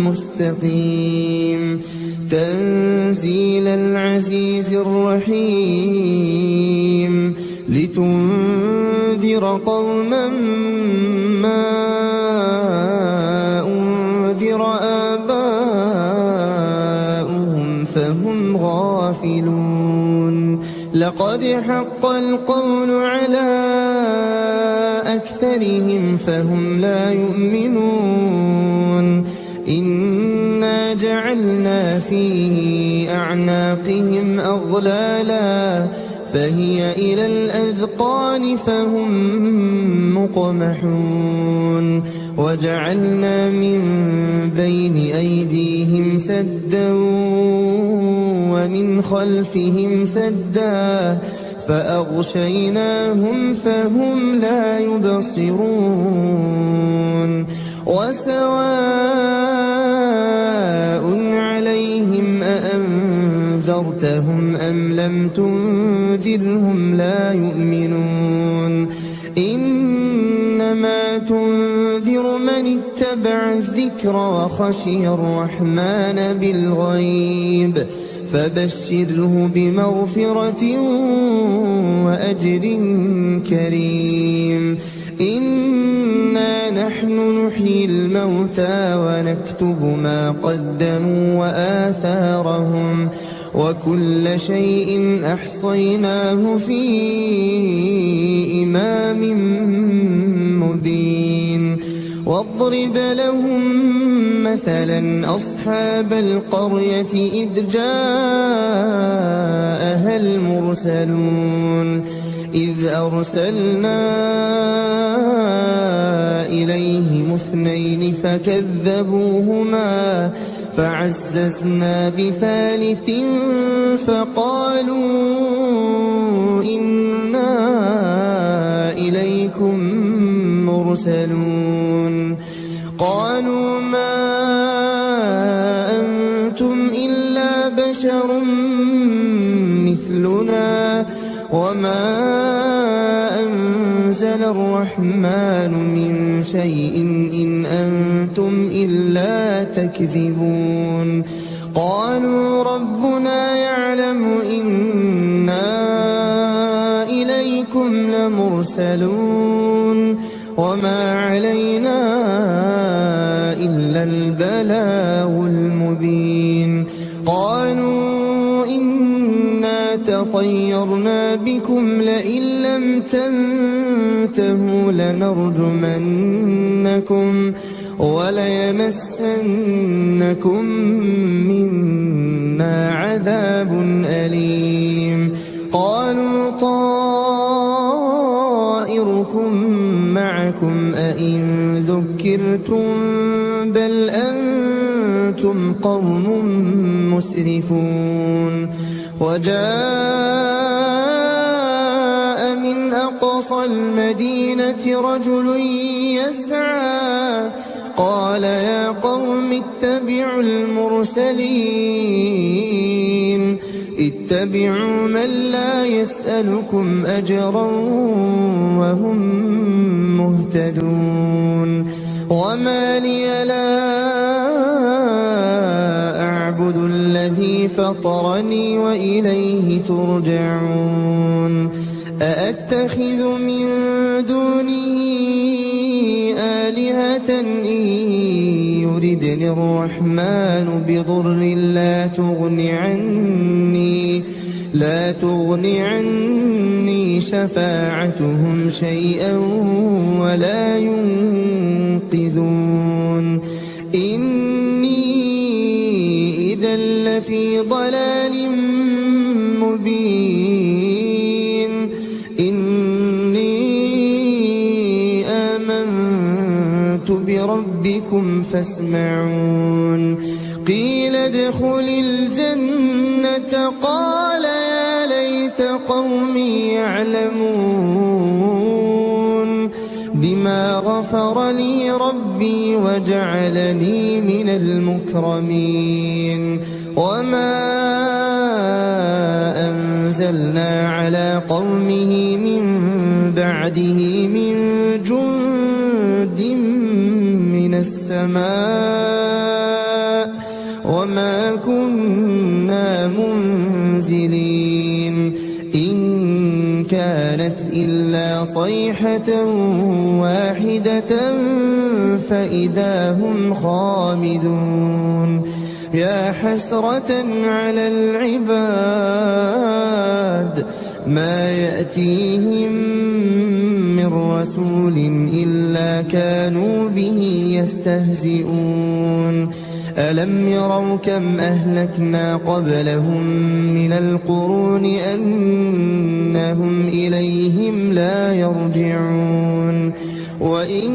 مستقيم تنزيل العزيز الرحيم لتنذر قوما ما أنذر آباؤهم فهم غافلون لقد حق القول على أكثرهم فهم لا يؤمنون إنا جعلنا في أعناقهم أغلالا فهي إلى الأذقان فهم مقمحون وجعلنا من بين أيديهم سدا ومن خلفهم سدا فأغشيناهم فهم لا يبصرون وسواء عليهم أأنذرتهم أم لم تنذرهم لا يؤمنون إنما تنذر من اتبع الذكر وخشي الرحمن بالغيب فبشره بمغفرة وأجر كريم إنا نحن نحيي الموتى ونكتب ما قدموا وآثارهم وكل شيء أحصيناه في إمام مبين واضرب لهم مثلا أصحاب القرية إذ جاءها المرسلون إذ أرسلنا إليهم اثنين فكذبوهما فعززنا بثالث فقالوا إنا إليكم مرسلون قالوا ما أنتم إلا بشر مثلنا وما أنزل الرحمن من شيء إن أنتم إلا تكذبون قالوا ربنا يعلم إنا إليكم لمرسلون وما علينا إلا البلاغ المبين قالوا إنا تطيرنا بكم لئن لم تنتهوا لنرجمنكم وليمسنكم منا عذاب أليم قالوا طائركم معكم أئن ذكرتم بل أنتم قوم مسرفون وجاء من أقصى المدينة رجل يسعى قال يا قوم اتبعوا المرسلين اتبعوا من لا يسألكم أجرا وهم مهتدون وما لي لا أعبد الذي فطرني وإليه ترجعون أأتخذ من دونه آلهة إن يردني الرحمن بضر لا تغن عني شفاعتهم شيئا ولا ينقذون إني إذا لفي ضلال مبين إني آمنت بربكم فاسمعون قيل ادخل الجنة قال يا ليت قومي يعلمون بما غفر لي ربي وجعلني من المكرمين وما أنزلنا على قومه من بعده من جند من السماء وما كنا منزلين إن كانت إلا صيحة واحدة فإذا هم خامدون يا حسرة على العباد ما يأتيهم من رسول إلا كانوا به يستهزئون ألم يروا كم أهلكنا قبلهم من القرون أنهم إليهم لا يرجعون وإن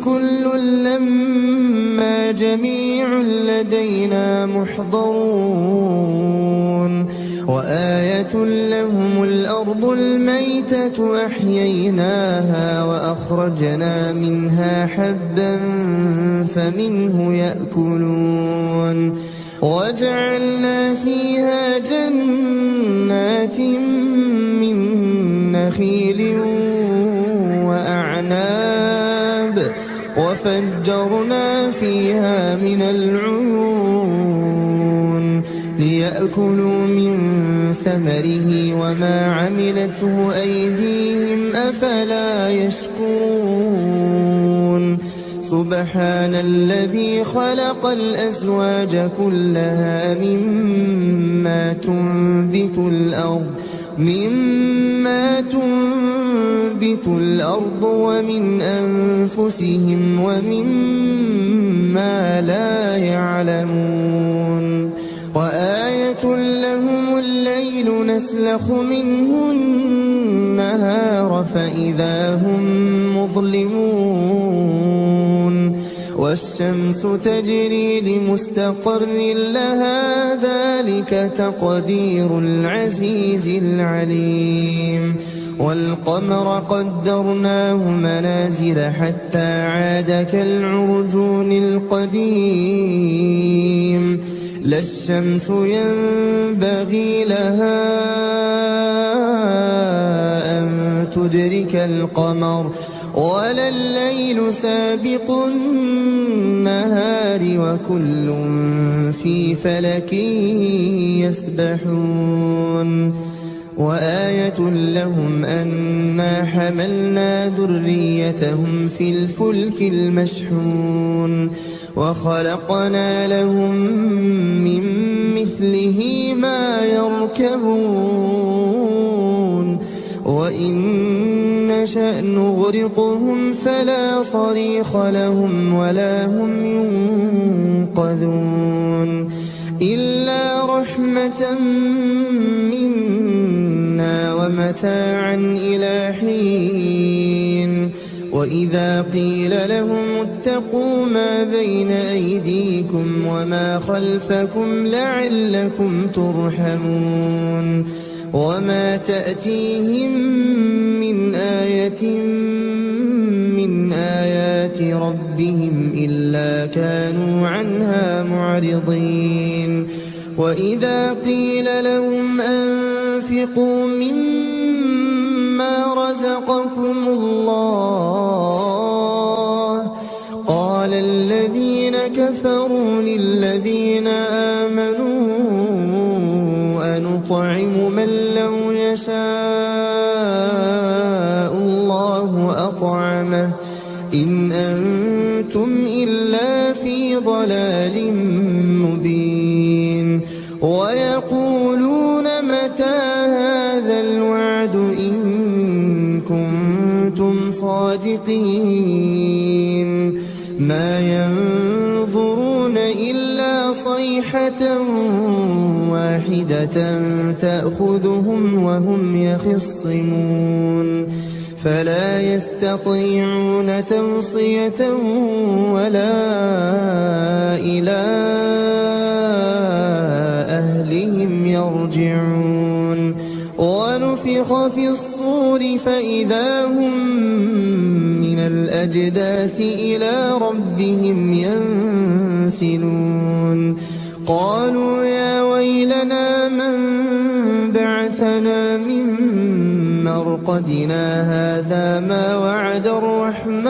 كل لما جميع لدينا محضرون وآية لهم الأرض الميتة أحييناها وأخرجنا منها حبا فمنه يأكلون وجعلنا فيها جنات من نخيل وأعناب وفجرنا فيها من العيون ليأكلوا من ثمره وما عملته أيديهم أفلا يشكرون سبحان الذي خلق الأزواج كلها مما تنبت الأرض ومن أنفسهم ومما لا يعلمون وآية لهم الليل نسلخ منه النهار فإذا هم مظلمون والشمس تجري لمستقر لها ذلك تقدير العزيز العليم والقمر قدرناه منازل حتى عاد كالعرجون القديم لا الشمس ينبغي لها أن تدرك القمر ولا الليل سابق النهار وكل في فلك يسبحون وآية لهم أنا حملنا ذريتهم في الفلك المشحون وخلقنا لهم من مثله ما يركبون وإن نشأ نغرقهم فلا صريخ لهم ولا هم ينقذون إلا رحمة منا ومتاعا إلى حين وإذا قيل لهم اتقوا ما بين أيديكم وما خلفكم لعلكم ترحمون وما تأتيهم من آية من آيات ربهم إلا كانوا عنها معرضين وإذا قيل لهم أنفقوا مما رزقكم الله قال الذين كفروا للذين آمنوا أنطعم من لو يشاء الله أطعمه إن أنتم إلا في ضلال مبين ويقولون متى هذا الوعد إن كنتم صادقين ما ينظرون إلا صيحة واحدة تأخذهم وهم يخصمون فلا يستطيعون توصية ولا إلى أهلهم يرجعون ونفخ في الصور فإذا هم من الأجداث إلى ربهم ينسلون قالوا يا ويلنا من بعثنا من مرقدنا هذا ما وعد الرحمن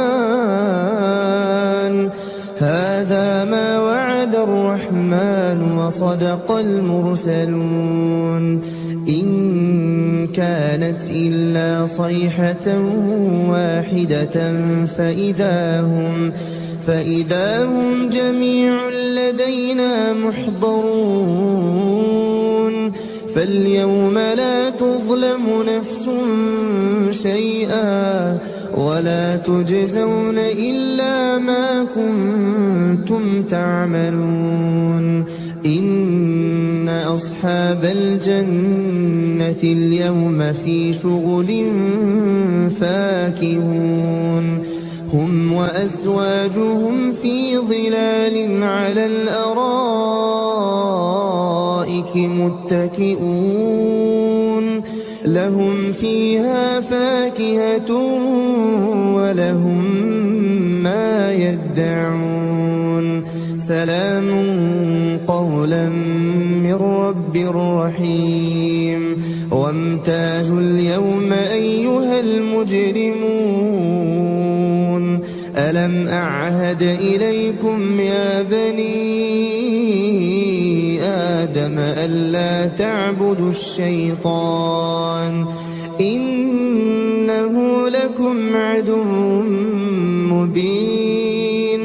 ما وعد الرحمن وصدق المرسلون إن كانت إلا صيحة واحدة فإذا هم جميع لدينا محضرون فاليوم لا تظلم نفس شيئا ولا تجزون إلا ما كنتم تعملون إن أصحاب الجنة اليوم في شغل فاكهون هم وأزواجهم في ظلال على الأرائك متكئون لهم فيها فاكهة ولهم ما يدعون سلام قولا من رب رحيم وامتازوا اليوم أيها المجرمون ألم أعهد إليكم يا بني آدم ألا تعبدوا الشيطان إنه لكم عدو مبين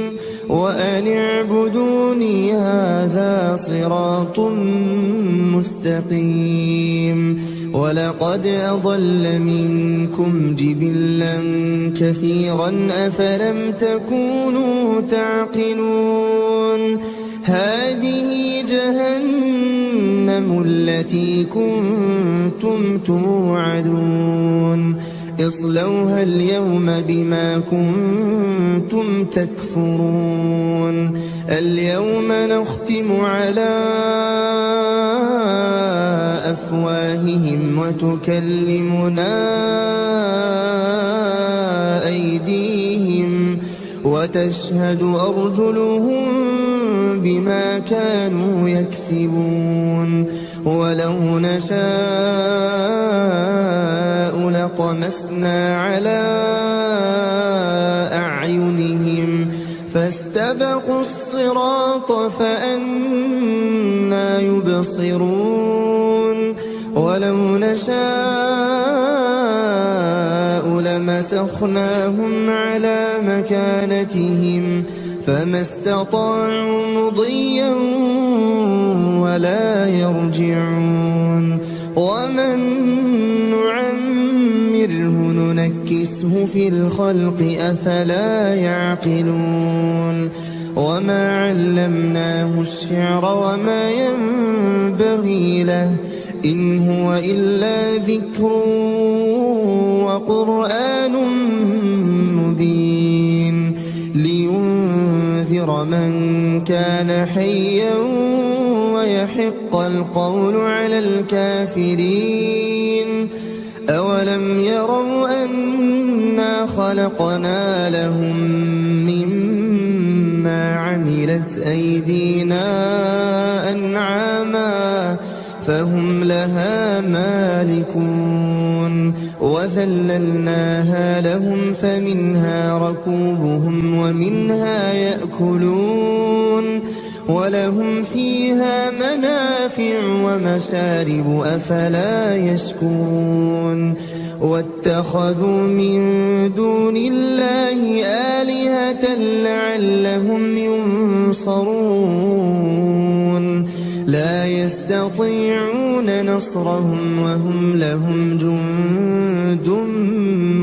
وأن اعبدوني هذا صراط مستقيم ولقد أضل منكم جبلا كثيرا أفلم تكونوا تعقلون هذه جهنم التي كنتم توعدون اصلوها اليوم بما كنتم تكفرون اليوم نختم على أفواههم وتكلمنا أيديهم وتشهد أرجلهم بما كانوا يكسبون ولو نشاء لطمسنا على أعينهم فاستبقوا الصراط فأنى يبصرون ولو نشاء لمسخناهم على مكانتهم فما استطاعوا مضيا ولا يرجعون ومن نعمره ننكسه في الخلق أفلا يعقلون وما علمناه الشعر وما ينبغي له إن هو إلا ذكر وقرآن مبين لينذر من كان حيا ويحق القول على الكافرين أولم يروا أنا خلقنا لهم مما عملت أيدينا أنعاما فهم لها مالكون وذللناها لهم فمنها ركوبهم ومنها يأكلون ولهم فيها منافع ومشارب أفلا يشكرون واتخذوا من دون الله آلهة لعلهم ينصرون لا يستطيعون نصرهم وهم لهم جند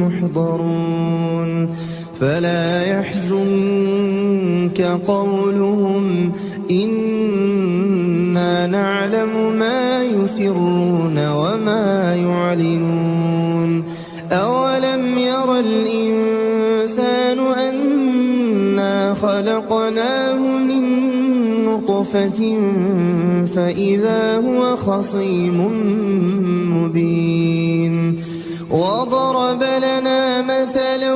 محضرون فلا يحزنك قولهم إنا نعلم ما يسرون وما يعلنون أولم ير الإنسان أنا خلقناه من نطفة فإذا هو خصيم مبين وضرب لنا مثلا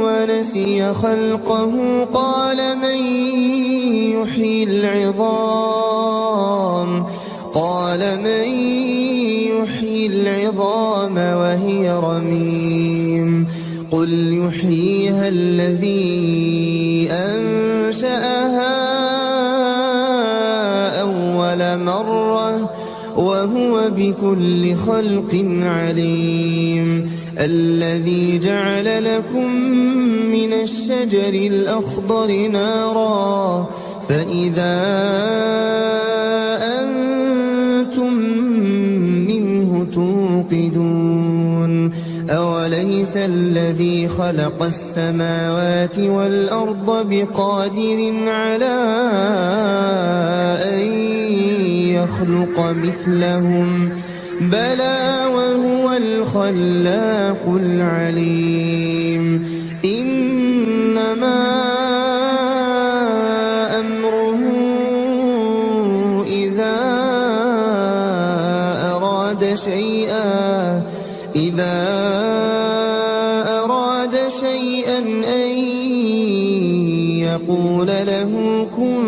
ونسي خلقه قال من يحيي العظام وهي رميم قل يحييها الذي أنشأها مثلها أول مرة وهو بكل خلق عليم. الذي جعل لكم من الشجر الأخضر نارا فإذا أنتم منه توقدون. أوليس الذي خلق السماوات والأرض بقادر على أن يخلق مثلهم بلى وهو الخلاق العليم. إنما أمره إذا أراد شيئا أن يقول له كن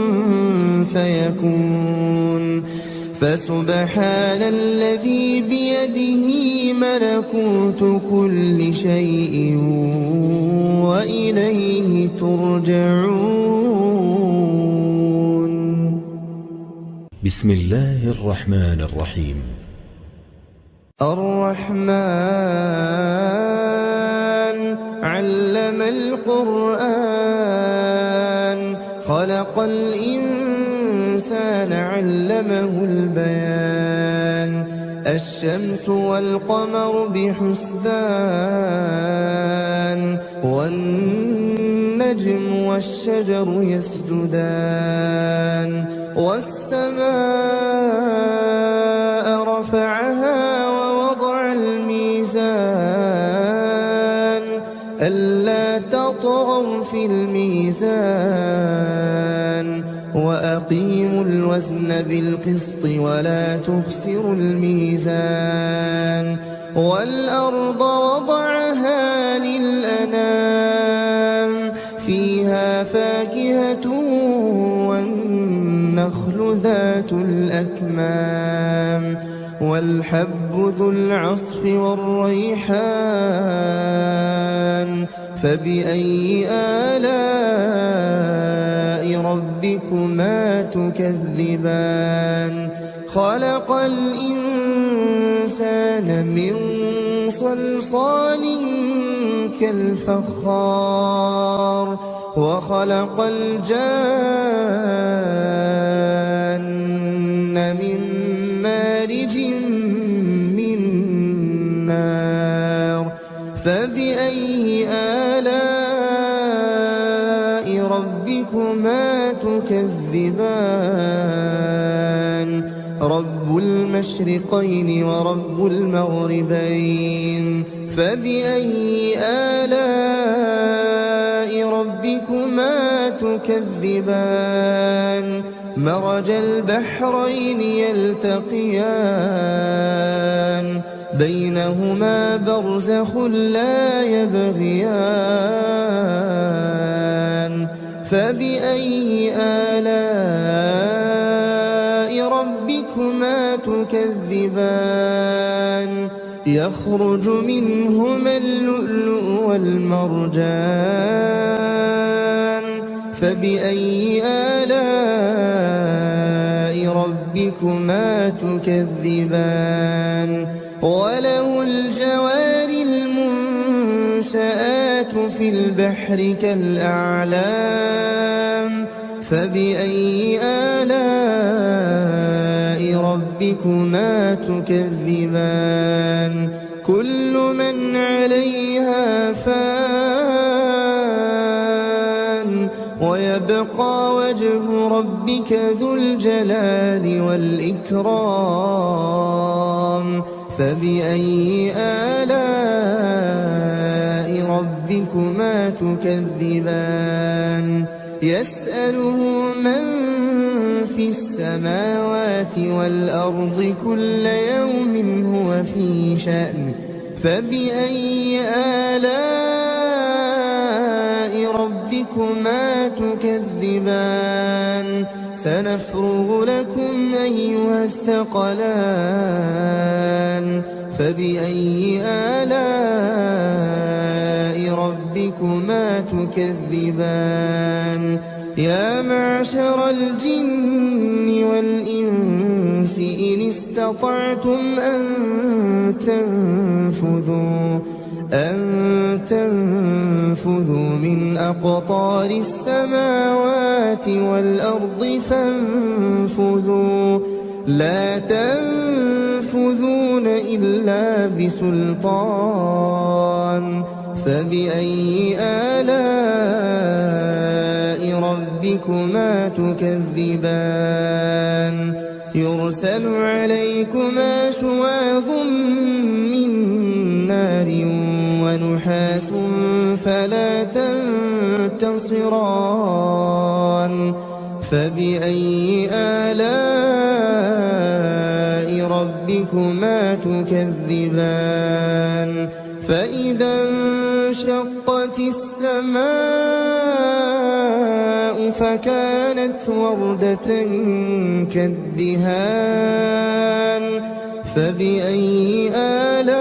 فيكون. فسبحان الذي بيده ملكوت كل شيء وإليه ترجعون. بسم الله الرحمن الرحيم. الرحمن علم القرآن خلق الإنسان علمه البيان. الشمس والقمر بحسبان والنجم والشجر يسجدان. والسماء رفعها ووضع الميزان ألا تطغوا في الميزان وأقيموا الوزن بالقسط ولا تخسروا الميزان. والأرض وضعها للأنام فيها فاكهة والنخل ذات الأكمام والحب ذو العصف والريحان. فبأي آلاء ربكما تكذبان. خلق الإنسان من صلصال كالفخار وخلق الجان من مارج من نار. فبأي آلاء ربكما تكذبان. رب المشرقين ورب المغربين. فبأي آلاء ربكما تكذبان. مرج البحرين يلتقيان بينهما برزخ لا يبغيان. فبأي آلاء ربكما تكذبان. يخرج منهما اللؤلؤ والمرجان. فبأي آلاء ربكما تكذبان. وله الجوار المنشآت في البحر كالأعلام. فبأي آلاء ربكما تكذبان. كل من عليها فان ويبقى وجه ربك ذو الجلال والإكرام. فبأي آلاء ربكما تكذبان. يسأله من في السماوات والأرض كل يوم هو في شأن. فبأي آلاء ربكما تكذبان. سنفرغ لكم أيها الثقلان. فبأي آلاء ربكما تكذبان. يا معشر الجن والإنس إن استطعتم أن تنفذوا من أقطار السماوات والأرض فانفذوا لا تنفذون إلا بسلطان فبأي آلاء ربكما تكذبان يرسل عليكما شواظ من نار ونحاس فلا تنتصران فبأي آلاء ربكما تكذبان فإذا انشقت السماء فكانت وردة كالدهان فبأي آلاء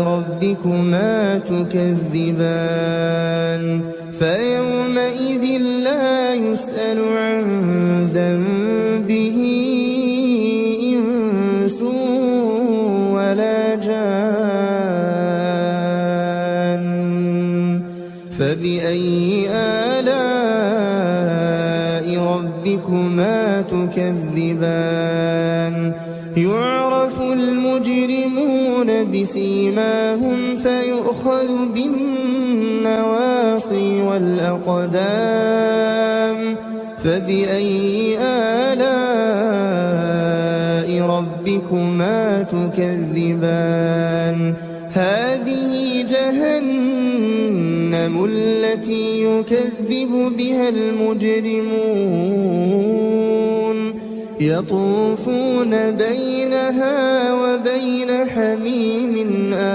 ربكما تكذبان فيومئذ لا يسأل عن ذنبه إنس ولا جان فبأي آلاء ربكما تكذبان يعرف المجرمون بسيماهم فيؤخذ بالنواصي والأقدام فبأي آلاء ربكما تكذبان هذه جهنم التي يكذب بها المجرمون يطوفون بينها وبين حميم آن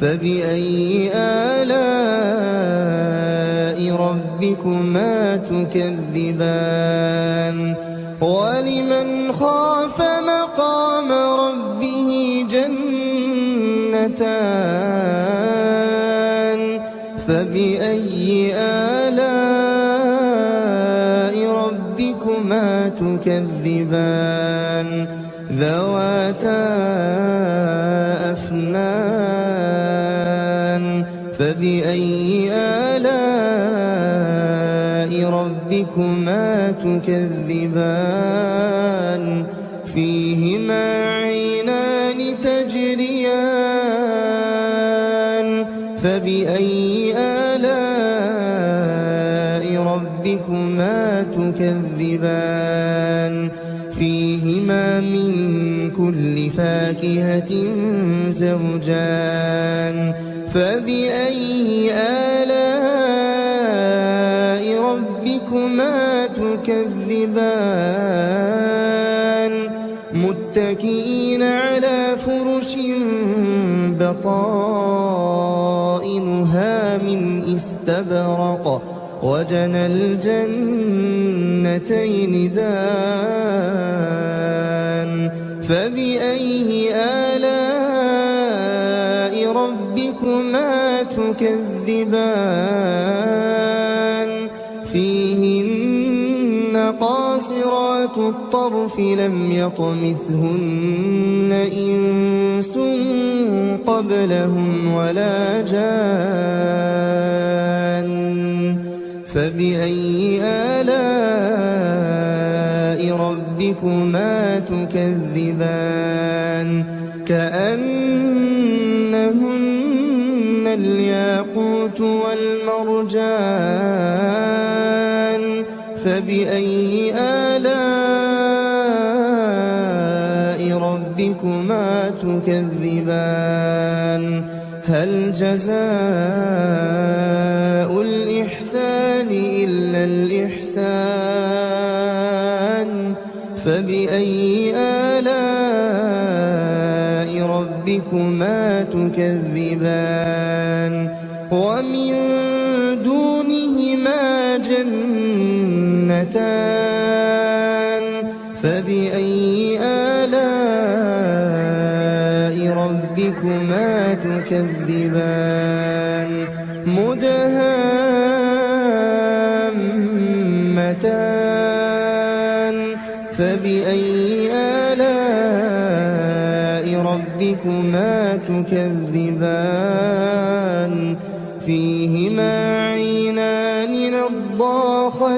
فبأي آلاء ربكما تكذبان ولمن خاف مقام ربه جنتان فبأي آلاء ربكما تكذبان ذواتا أفنان فبأي آلاء ربكما تكذبان فيهما عينان تجريان فبأي آلاء ربكما تكذبان فيهما من كل فاكهة زوجان فبأي آلاء ربكما تكذبان متكئين على فرش بطائنها من استبرق وجنى الجنتين دان فبأي آلاء ربكما تكذبان فيهن قاصرات الطرف لم يطمثهن إنس قبلهم ولا جان فبأي آلاء ربكما تكذبان كأنهن الياقوت والمرجان فبأي آلاء ربكما تكذبان هل جزاء الإحسان إلا الإحسان فبأي آلاء ربكما تكذبان ومن دونهما جنتان فبأي آلاء ربكما تكذبان نعمتان فبأي آلاء ربكما تكذبان فيهما عينان نضاختان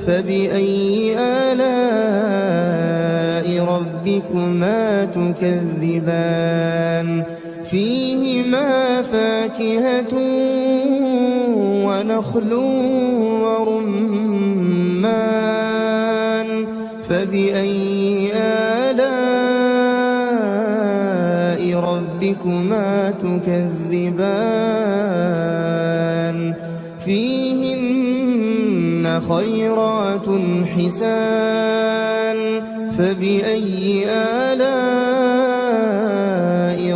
فبأي آلاء ربكما تكذبان فيهما فاكهة ونخل ورمان فبأي آلاء ربكما تكذبان فيهن خيرات حسان فبأي آلاء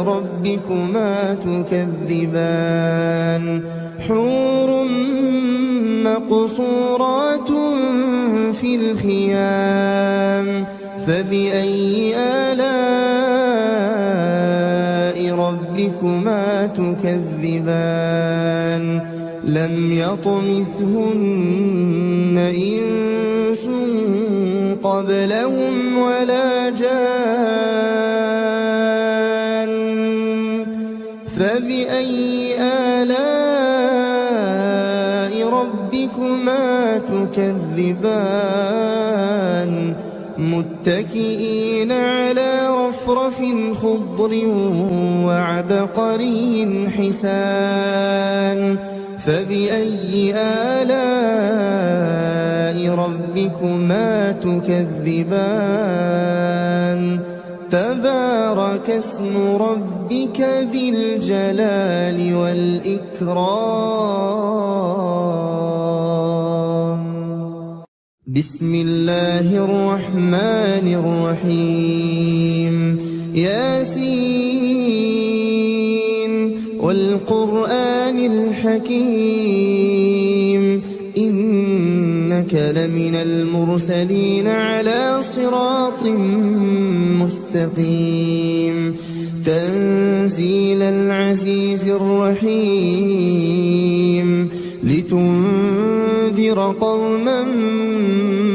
ربكما تكذبان حور مقصورات في الخيام فبأي آلاء ربكما تكذبان لم يطمثهن إنس قبلهم ولا جان فبأي آلاء ربكما تكذبان متكئين على رفرف خضر وعبقري حسان فبأي آلاء ربكما تكذبان تبارك اسم ربك ذي الجلال والإكرام بسم الله الرحمن الرحيم ياسين والقرآن الحكيم إنك لمن المرسلين على صراط مستقيم تنزيل العزيز الرحيم لتنذر قوما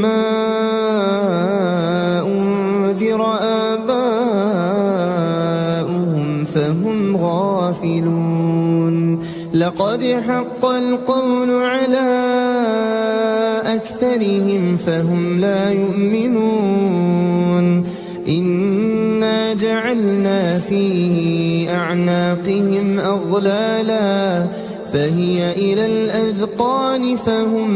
ما أنذر آباؤهم فهم غافلون لقد حق القول على أكثرهم فهم لا يؤمنون إنا جعلنا في أعناقهم أغلالا فهي إلى الأذقان فهم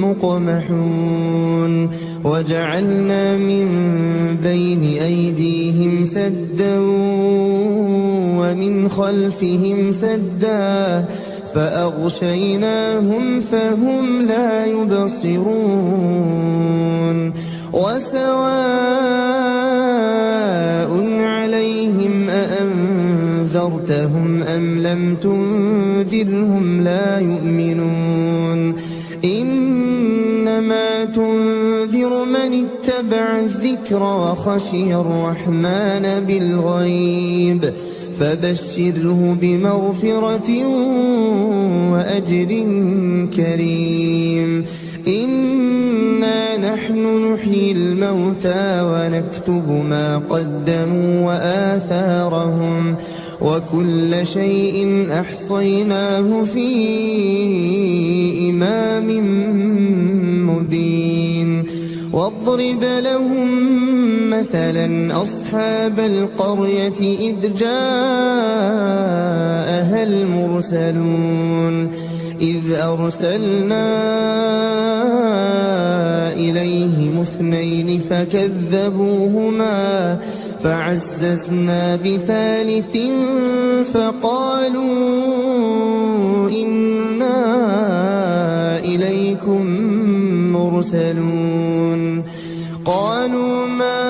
مقمحون وجعلنا من بين أيديهم سدا ومن خلفهم سدا فأغشيناهم فهم لا يبصرون وسواء عليهم أأنذرتهم أم لم تنذرهم لا يؤمنون إنما تنذر من اتبع الذكر وخشي الرحمن بالغيب فبشره بمغفرة وأجر كريم إنا نحن نحيي الموتى ونكتب ما قدموا وآثارهم وكل شيء أحصيناه في إمام مبين واضرب لهم مثلا أصحاب القرية إذ جاءها المرسلون إذ أرسلنا إليهم اثنين فكذبوهما فعززنا بثالث فقالوا إنا إليكم مرسلون قالوا ما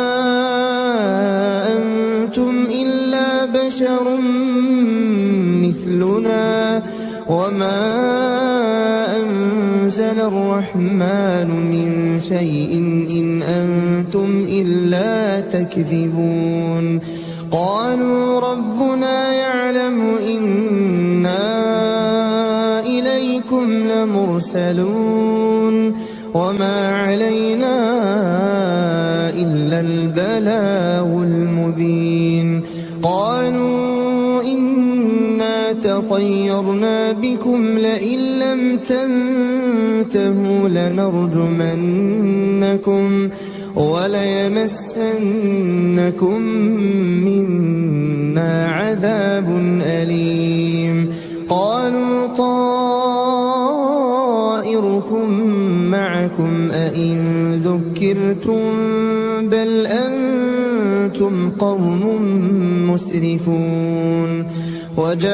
أنتم إلا بشر مثلنا وما أنزل الرحمن من شيء إن أنتم إلا تكذبون قالوا ربنا يعلم إنا إليكم إنكم لمرسلون وما علينا إلا البلاغ المبين قالوا إنا تطيرنا بكم لئن لم تنتهوا لنرجمنكم وليمسنكم منا عذاب أليم قالوا طائركم معكم أئن ذكرتم بل أنتم قوم مسرفون وجاء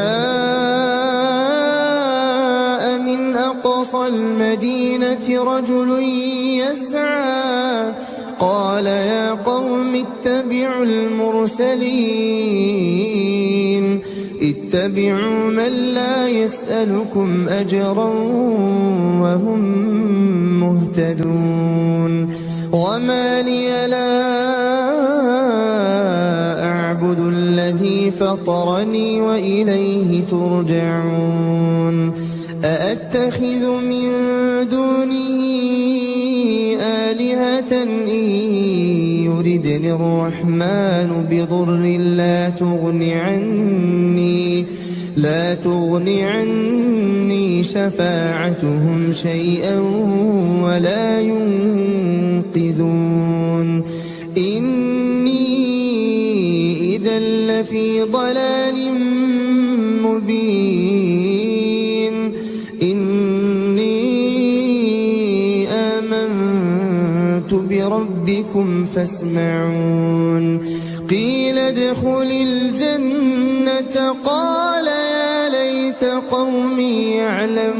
من أقصى المدينة رجل يسعى قال يا قوم اتبعوا المرسلين اتبعوا من لا يسألكم أجرا وهم مهتدون وما لي لا أعبد الذي فطرني وإليه ترجعون أأتخذ من دونه آلهة إن يردني الرحمن بضر لا تغن عني شفاعتهم شيئا ولا ينقذون إني إذا لفي ضلال مبين إني آمنت بربكم فاسمعون قيل ادخل الجنة قال يا ليت قومي يعلمون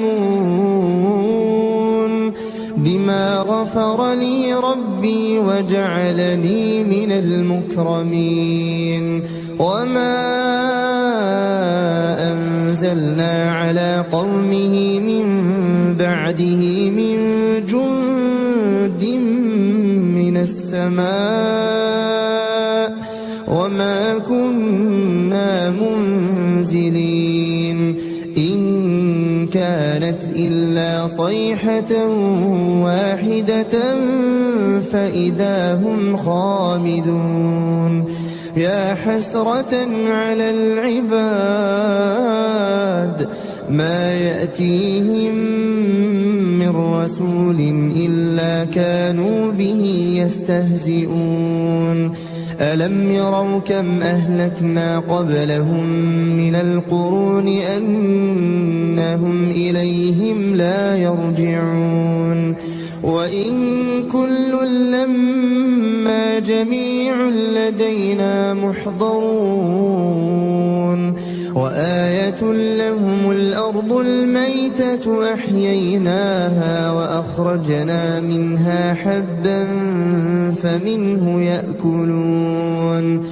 بما غفر لي ربي وجعلني من المكرمين وما أنزلنا على قومه من بعده من جند من السماء وما كنا منزلين إن كانت إلا صيحة واحدة فإذا هم خامدون يا حسرة على العباد ما يأتيهم من رسول إلا كانوا به يستهزئون ألم يروا كم أهلكنا قبلهم من القرون أنهم إليهم لا يرجعون وإن كل لما جميع لدينا محضرون وآية لهم الأرض الميتة أحييناها وأخرجنا منها حبا فمنه يأكلون